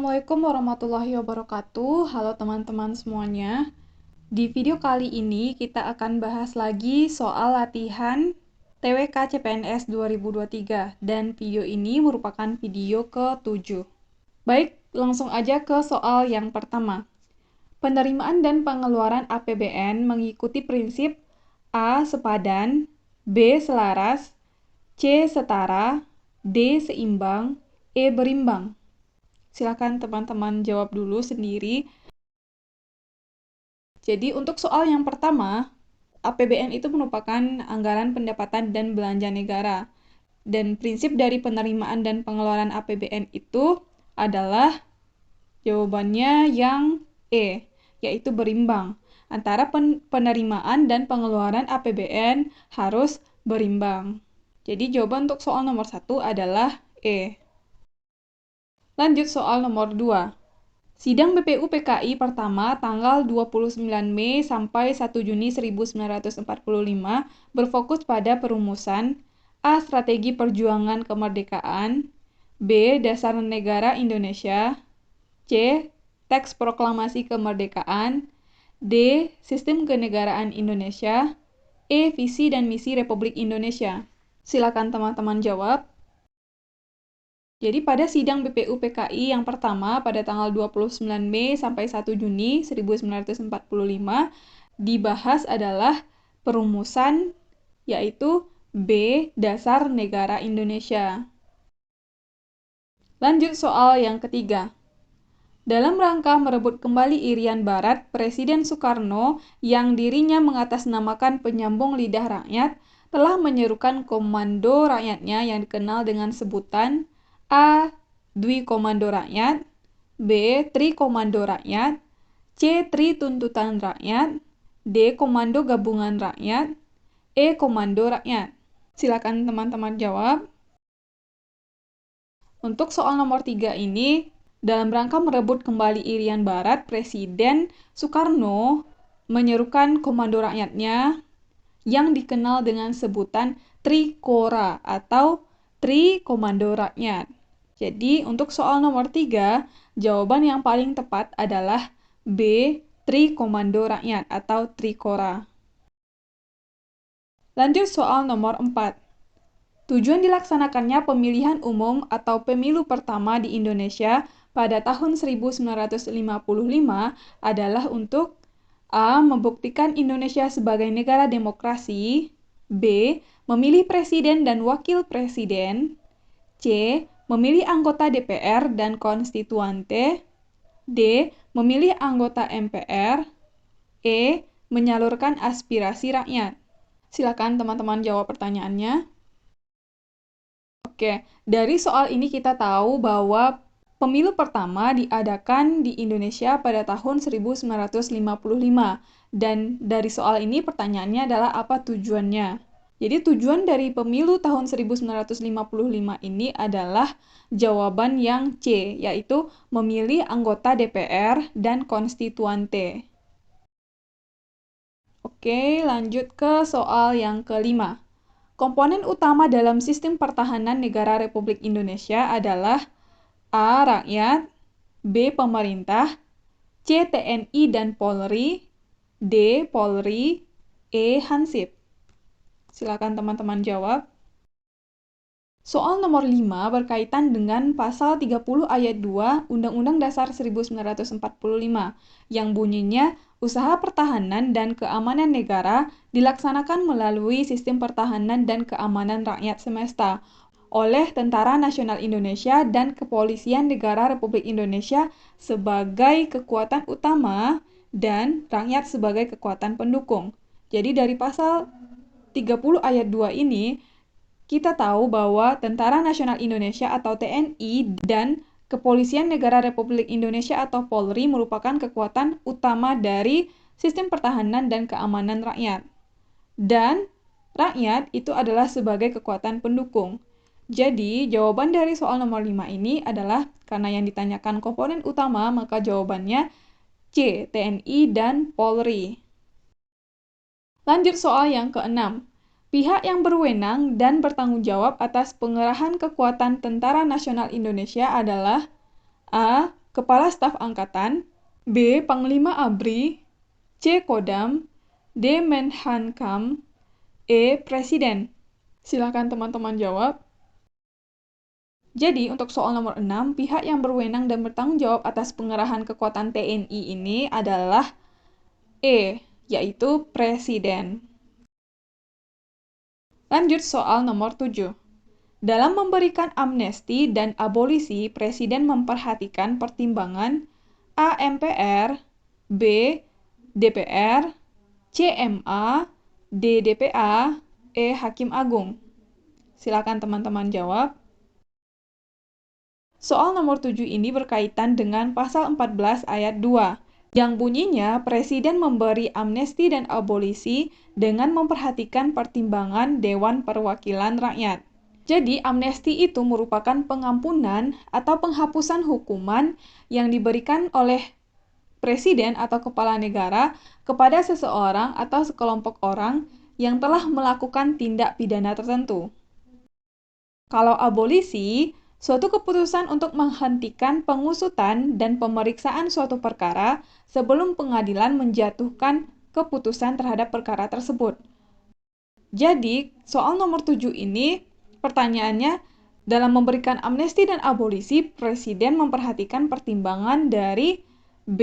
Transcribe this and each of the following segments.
Assalamualaikum warahmatullahi wabarakatuh. Halo teman-teman semuanya. Di video kali ini kita akan bahas lagi soal latihan TWK CPNS 2023 dan video ini merupakan video ke-7. Baik, langsung aja ke soal yang pertama. Penerimaan dan pengeluaran APBN mengikuti prinsip A. Sepadan, B. Selaras, C. Setara, D. Seimbang, E. Berimbang. Silakan teman-teman jawab dulu sendiri. Jadi untuk soal yang pertama, APBN itu merupakan anggaran pendapatan dan belanja negara. Dan prinsip dari penerimaan dan pengeluaran APBN itu adalah jawabannya yang E, yaitu berimbang. Antara penerimaan dan pengeluaran APBN harus berimbang. Jadi jawaban untuk soal nomor 1 adalah E. Lanjut soal nomor 2. Sidang BPU PKI pertama tanggal 29 Mei sampai 1 Juni 1945 berfokus pada perumusan A. Strategi perjuangan kemerdekaan, B. Dasar negara Indonesia, C. Teks proklamasi kemerdekaan, D. Sistem kenegaraan Indonesia, E. Visi dan misi Republik Indonesia. Silakan teman-teman jawab. Jadi pada sidang BPU PKI yang pertama pada tanggal 29 Mei sampai 1 Juni 1945 dibahas adalah perumusan yaitu B. Dasar Negara Indonesia. Lanjut soal yang ketiga. Dalam rangka merebut kembali Irian Barat, Presiden Soekarno yang dirinya mengatasnamakan penyambung lidah rakyat telah menyerukan komando rakyatnya yang dikenal dengan sebutan A. Dwi Komando Rakyat, B. Tri Komando Rakyat, C. Tri Tuntutan Rakyat, D. Komando Gabungan Rakyat, E. Komando Rakyat. Silakan teman-teman jawab. Untuk soal nomor 3 ini, dalam rangka merebut kembali Irian Barat, Presiden Soekarno menyerukan komando rakyatnya yang dikenal dengan sebutan Trikora atau Tri Komando Rakyat. Jadi, untuk soal nomor 3, jawaban yang paling tepat adalah B. Tri Komando Rakyat atau Trikora. Lanjut soal nomor 4. Tujuan dilaksanakannya pemilihan umum atau pemilu pertama di Indonesia pada tahun 1955 adalah untuk A. Membuktikan Indonesia sebagai negara demokrasi, B. Memilih presiden dan wakil presiden, C. Memilih anggota DPR dan konstituante, D. Memilih anggota MPR, E. Menyalurkan aspirasi rakyat. Silakan teman-teman jawab pertanyaannya. Oke, dari soal ini kita tahu bahwa pemilu pertama diadakan di Indonesia pada tahun 1955. Dan dari soal ini pertanyaannya adalah apa tujuannya? Jadi tujuan dari pemilu tahun 1955 ini adalah jawaban yang C, yaitu memilih anggota DPR dan konstituante. Oke, lanjut ke soal yang kelima. Komponen utama dalam sistem pertahanan negara Republik Indonesia adalah A. Rakyat, B. Pemerintah, C. TNI dan Polri, D. Polri, E. Hansip. Silakan teman-teman jawab. Soal nomor 5 berkaitan dengan pasal 30 ayat 2 Undang-Undang Dasar 1945 yang bunyinya usaha pertahanan dan keamanan negara dilaksanakan melalui sistem pertahanan dan keamanan rakyat semesta oleh Tentara Nasional Indonesia dan Kepolisian Negara Republik Indonesia sebagai kekuatan utama dan rakyat sebagai kekuatan pendukung. Jadi dari pasal 30 ayat 2 ini, kita tahu bahwa Tentara Nasional Indonesia atau TNI dan Kepolisian Negara Republik Indonesia atau Polri merupakan kekuatan utama dari sistem pertahanan dan keamanan rakyat. Dan rakyat itu adalah sebagai kekuatan pendukung. Jadi, jawaban dari soal nomor 5 ini adalah karena yang ditanyakan komponen utama, maka jawabannya C, TNI dan Polri. Lanjut soal yang ke-6. Pihak yang berwenang dan bertanggung jawab atas pengerahan kekuatan Tentara Nasional Indonesia adalah A. Kepala Staf Angkatan, B. Panglima ABRI, C. Kodam, D. Menhankam, E. Presiden. Silakan teman-teman jawab. Jadi, untuk soal nomor 6, pihak yang berwenang dan bertanggung jawab atas pengerahan kekuatan TNI ini adalah E, yaitu Presiden. Lanjut soal nomor 7. Dalam memberikan amnesti dan abolisi, Presiden memperhatikan pertimbangan A. MPR, B. DPR, C. MA, D. DPA, E. Hakim Agung. Silakan teman-teman jawab. Soal nomor 7 ini berkaitan dengan pasal 14 ayat 2, yang bunyinya Presiden memberi amnesti dan abolisi dengan memperhatikan pertimbangan Dewan Perwakilan Rakyat. Jadi, amnesti itu merupakan pengampunan atau penghapusan hukuman yang diberikan oleh Presiden atau kepala negara kepada seseorang atau sekelompok orang yang telah melakukan tindak pidana tertentu. Kalau abolisi, suatu keputusan untuk menghentikan pengusutan dan pemeriksaan suatu perkara sebelum pengadilan menjatuhkan keputusan terhadap perkara tersebut. Jadi, soal nomor 7 ini, pertanyaannya, dalam memberikan amnesti dan abolisi, Presiden memperhatikan pertimbangan dari B.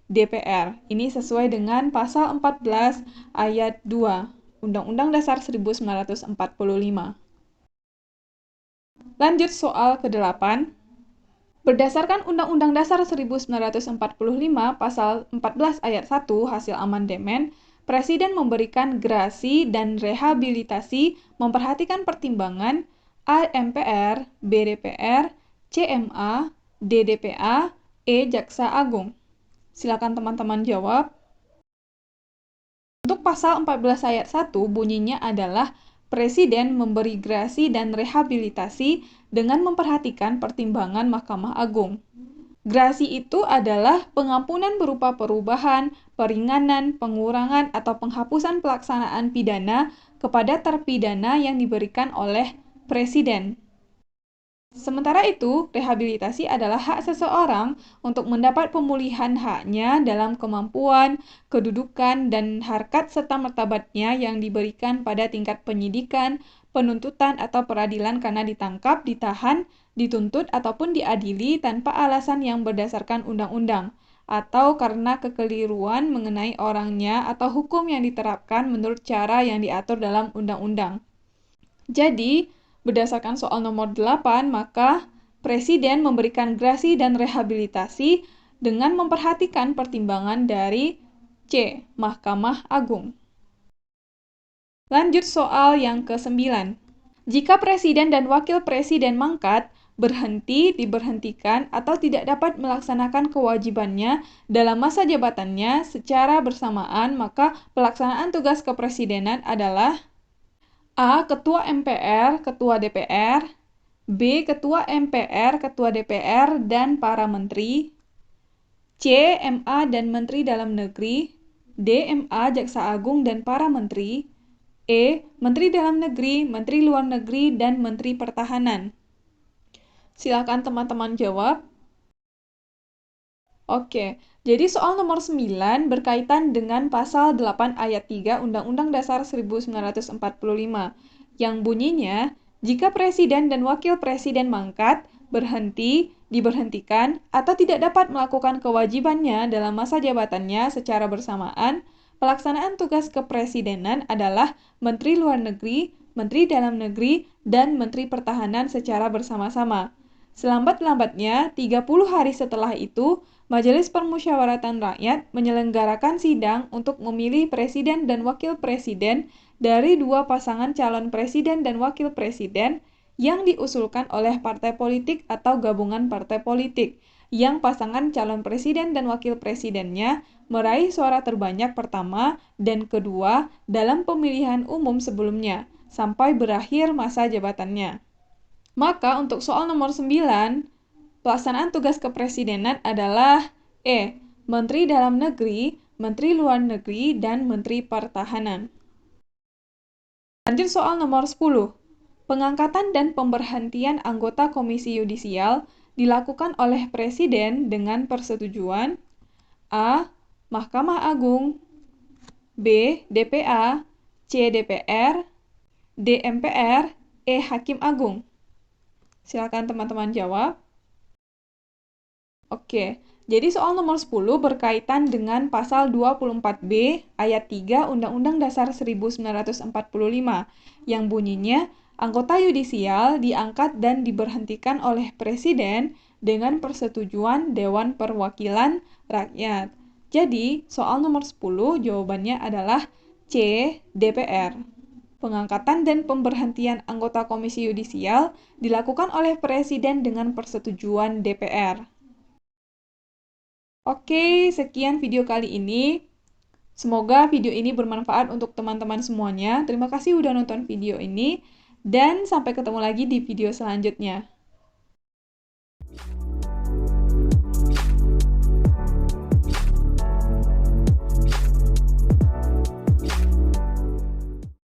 DPR. Ini sesuai dengan pasal 14 ayat 2 Undang-Undang Dasar 1945. Lanjut soal ke-8. Berdasarkan Undang-Undang Dasar 1945 pasal 14 ayat 1 hasil amandemen, Presiden memberikan grasi dan rehabilitasi memperhatikan pertimbangan A. MPR, B. DPR, C. MA, D. DPA, E. Jaksa Agung. Silakan teman-teman jawab. Untuk pasal 14 ayat 1 bunyinya adalah Presiden memberi grasi dan rehabilitasi dengan memperhatikan pertimbangan Mahkamah Agung. Grasi itu adalah pengampunan berupa perubahan, peringanan, pengurangan, atau penghapusan pelaksanaan pidana kepada terpidana yang diberikan oleh Presiden. Sementara itu, rehabilitasi adalah hak seseorang untuk mendapat pemulihan haknya dalam kemampuan, kedudukan, dan harkat serta martabatnya yang diberikan pada tingkat penyidikan, penuntutan, atau peradilan karena ditangkap, ditahan, dituntut, ataupun diadili tanpa alasan yang berdasarkan undang-undang, atau karena kekeliruan mengenai orangnya atau hukum yang diterapkan menurut cara yang diatur dalam undang-undang. Jadi, berdasarkan soal nomor 8, maka Presiden memberikan grasi dan rehabilitasi dengan memperhatikan pertimbangan dari C. Mahkamah Agung. Lanjut soal yang ke-9. Jika Presiden dan Wakil Presiden mangkat, berhenti, diberhentikan, atau tidak dapat melaksanakan kewajibannya dalam masa jabatannya secara bersamaan, maka pelaksanaan tugas kepresidenan adalah A. Ketua MPR, Ketua DPR, B. Ketua MPR, Ketua DPR, dan para menteri, C. MA dan Menteri Dalam Negeri, D. MA, Jaksa Agung, dan para menteri, E. Menteri Dalam Negeri, Menteri Luar Negeri, dan Menteri Pertahanan. Silakan teman-teman jawab. Oke, jadi soal nomor 9 berkaitan dengan pasal 8 ayat 3 Undang-Undang Dasar 1945 yang bunyinya, jika Presiden dan Wakil Presiden mangkat, berhenti, diberhentikan, atau tidak dapat melakukan kewajibannya dalam masa jabatannya secara bersamaan, pelaksanaan tugas kepresidenan adalah Menteri Luar Negeri, Menteri Dalam Negeri, dan Menteri Pertahanan secara bersama-sama. Selambat-lambatnya, 30 hari setelah itu, Majelis Permusyawaratan Rakyat menyelenggarakan sidang untuk memilih Presiden dan Wakil Presiden dari dua pasangan calon Presiden dan Wakil Presiden yang diusulkan oleh partai politik atau gabungan partai politik, yang pasangan calon Presiden dan Wakil Presidennya meraih suara terbanyak pertama dan kedua dalam pemilihan umum sebelumnya, sampai berakhir masa jabatannya. Maka untuk soal nomor 9, pelaksanaan tugas kepresidenan adalah E. Menteri Dalam Negeri, Menteri Luar Negeri, dan Menteri Pertahanan. Lanjut soal nomor 10. Pengangkatan dan pemberhentian anggota Komisi Yudisial dilakukan oleh Presiden dengan persetujuan A. Mahkamah Agung, B. DPA, C. DPR, D. MPR, E. Hakim Agung. Silakan teman-teman jawab. Oke, jadi soal nomor 10 berkaitan dengan pasal 24B ayat 3 Undang-Undang Dasar 1945 yang bunyinya anggota yudisial diangkat dan diberhentikan oleh Presiden dengan persetujuan Dewan Perwakilan Rakyat. Jadi, soal nomor 10 jawabannya adalah C. DPR. Pengangkatan dan pemberhentian anggota Komisi Yudisial dilakukan oleh Presiden dengan persetujuan DPR. Oke, sekian video kali ini. Semoga video ini bermanfaat untuk teman-teman semuanya. Terima kasih udah nonton video ini, dan sampai ketemu lagi di video selanjutnya.